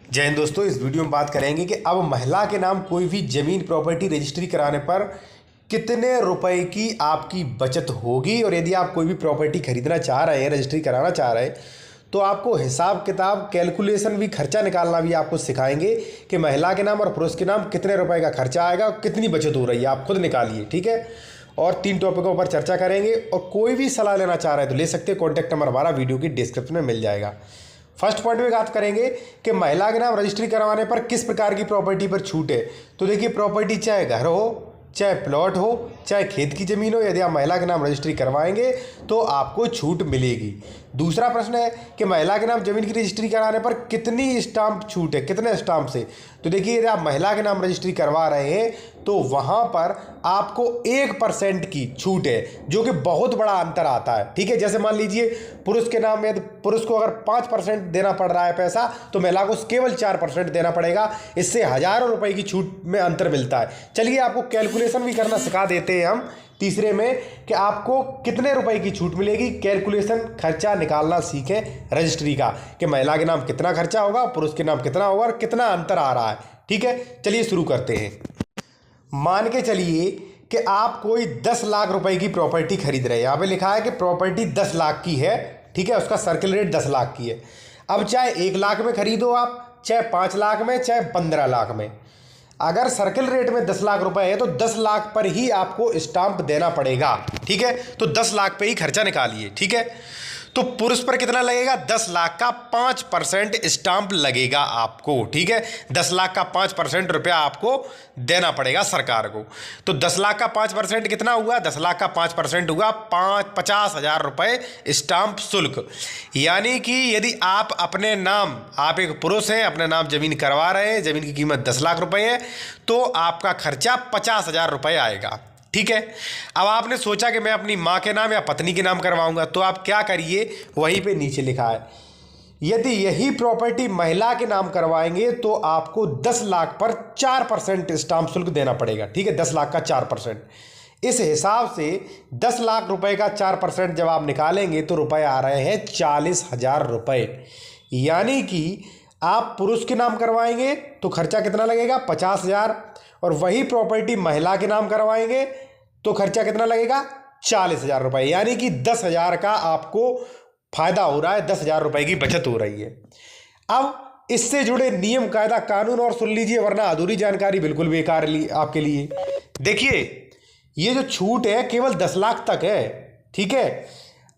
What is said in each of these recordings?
जय हिंद दोस्तों। इस वीडियो में बात करेंगे कि अब महिला के नाम कोई भी ज़मीन प्रॉपर्टी रजिस्ट्री कराने पर कितने रुपए की आपकी बचत होगी, और यदि आप कोई भी प्रॉपर्टी खरीदना चाह रहे हैं, रजिस्ट्री कराना चाह रहे हैं, तो आपको हिसाब किताब कैलकुलेशन भी, खर्चा निकालना भी आपको सिखाएंगे कि महिला के नाम और पुरुष के नाम कितने रुपए का खर्चा आएगा और कितनी बचत हो रही है, आप खुद निकालिए। ठीक है। और 3 टॉपिकों पर चर्चा करेंगे, और कोई भी सलाह लेना चाह रहे हैं तो ले सकते हैं। कॉन्टैक्ट नंबर हमारा वीडियो की डिस्क्रिप्शन में मिल जाएगा। फर्स्ट पॉइंट में बात करेंगे कि महिला के नाम रजिस्ट्री करवाने पर किस प्रकार की प्रॉपर्टी पर छूट है। तो देखिए, प्रॉपर्टी चाहे घर हो, चाहे प्लॉट हो, चाहे खेत की ज़मीन हो, यदि आप महिला के नाम रजिस्ट्री करवाएंगे तो आपको छूट मिलेगी। दूसरा प्रश्न है कि महिला के नाम ज़मीन की रजिस्ट्री कराने पर कितनी स्टाम्प छूट है, कितने स्टाम्प से। तो देखिए, यदि आप महिला के नाम रजिस्ट्री करवा रहे हैं तो वहाँ पर आपको 1% की छूट है, जो कि बहुत बड़ा अंतर आता है। ठीक है। जैसे मान लीजिए पुरुष के नाम में, पुरुष को अगर 5% देना पड़ रहा है पैसा, तो महिला को केवल 4% देना पड़ेगा। इससे हज़ारों रुपए की छूट में अंतर मिलता है। चलिए, आपको कैलकुलेशन भी करना सिखा देते हैं हम तीसरे में कि आपको कितने रुपए की छूट मिलेगी। कैलकुलेशन, खर्चा निकालना सीखें रजिस्ट्री का, कि महिला के नाम कितना खर्चा होगा, पुरुष के नाम कितना होगा और कितना अंतर आ रहा है। ठीक है। चलिए शुरू करते हैं। मान के चलिए कि आप कोई 10 लाख रुपए की प्रॉपर्टी खरीद रहे हैं। यहाँ पे लिखा है कि प्रॉपर्टी 10 लाख की है। ठीक है। उसका सर्किल रेट 10 लाख की है। अब चाहे 1 लाख में खरीदो आप, चाहे 5 लाख में, चाहे 15 लाख में, अगर सर्किल रेट में 10 लाख रुपए है तो 10 लाख पर ही आपको स्टाम्प देना पड़ेगा। ठीक है। तो 10 लाख पे ही खर्चा निकालिए। ठीक है। तो पुरुष पर कितना लगेगा? 10 लाख का 5% स्टाम्प लगेगा आपको। ठीक है। 10 लाख का 5% रुपया आपको देना पड़ेगा सरकार को। तो 10 लाख का 5% कितना हुआ? 10 लाख का 5% हुआ 50,000 रुपये स्टाम्प शुल्क। यानी कि यदि आप अपने नाम, आप एक पुरुष हैं, अपने नाम जमीन करवा रहे हैं, जमीन की कीमत 10 लाख रुपए है, तो आपका खर्चा 50,000 रुपये आएगा। ठीक है। अब आपने सोचा कि मैं अपनी माँ के नाम या पत्नी के नाम करवाऊंगा, तो आप क्या करिए, वहीं पे नीचे लिखा है, यदि यही प्रॉपर्टी महिला के नाम करवाएंगे तो आपको 10 लाख पर 4% स्टाम्प शुल्क देना पड़ेगा। ठीक है। 10 लाख का 4%। इस हिसाब से 10 लाख रुपए का 4% जब आप निकालेंगे तो रुपए आ रहे हैं 40,000 रुपये। यानी कि आप पुरुष के नाम करवाएंगे तो खर्चा कितना लगेगा? 50,000। और वही प्रॉपर्टी महिला के नाम करवाएंगे तो खर्चा कितना लगेगा? 40,000 रुपये। यानी कि 10,000 का आपको फायदा हो रहा है, 10,000 रुपये की बचत हो रही है। अब इससे जुड़े नियम, कायदा, कानून और सुन लीजिए, वरना अधूरी जानकारी बिल्कुल बेकार आपके लिए। देखिए, ये जो छूट है केवल 10 लाख तक है। ठीक है।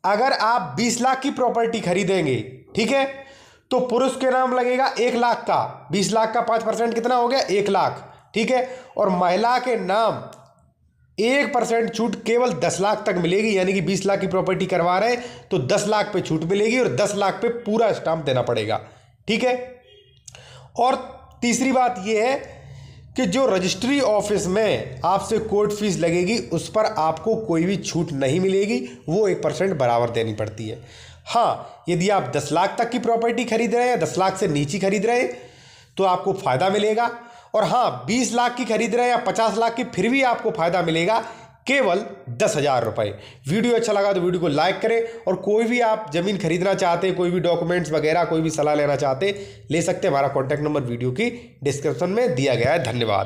अगर आप 20 लाख की प्रॉपर्टी खरीदेंगे, ठीक है, तो पुरुष के नाम लगेगा 1 लाख का। 20 लाख का 5% कितना हो गया? 1 लाख। ठीक है। और महिला के नाम 1% छूट केवल 10 लाख तक मिलेगी। यानी कि 20 लाख की प्रॉपर्टी करवा रहे हैं तो 10 लाख पे छूट मिलेगी, और 10 लाख पे पूरा स्टाम्प देना पड़ेगा। ठीक है। और तीसरी बात यह है कि जो रजिस्ट्री ऑफिस में आपसे कोर्ट फीस लगेगी, उस पर आपको कोई भी छूट नहीं मिलेगी, वो 1% बराबर देनी पड़ती है। हाँ, यदि आप 10 लाख तक की प्रॉपर्टी खरीद रहे हैं, 10 लाख से नीचे खरीद रहे हैं, तो आपको फ़ायदा मिलेगा। और हाँ, 20 लाख की खरीद रहे हैं या 50 लाख की, फिर भी आपको फ़ायदा मिलेगा केवल 10,000 रुपये। वीडियो अच्छा लगा तो वीडियो को लाइक करें, और कोई भी आप ज़मीन खरीदना चाहते हैं, कोई भी डॉक्यूमेंट्स वगैरह, कोई भी सलाह लेना चाहते, ले सकते हैं। हमारा कॉन्टैक्ट नंबर वीडियो की डिस्क्रिप्शन में दिया गया है। धन्यवाद।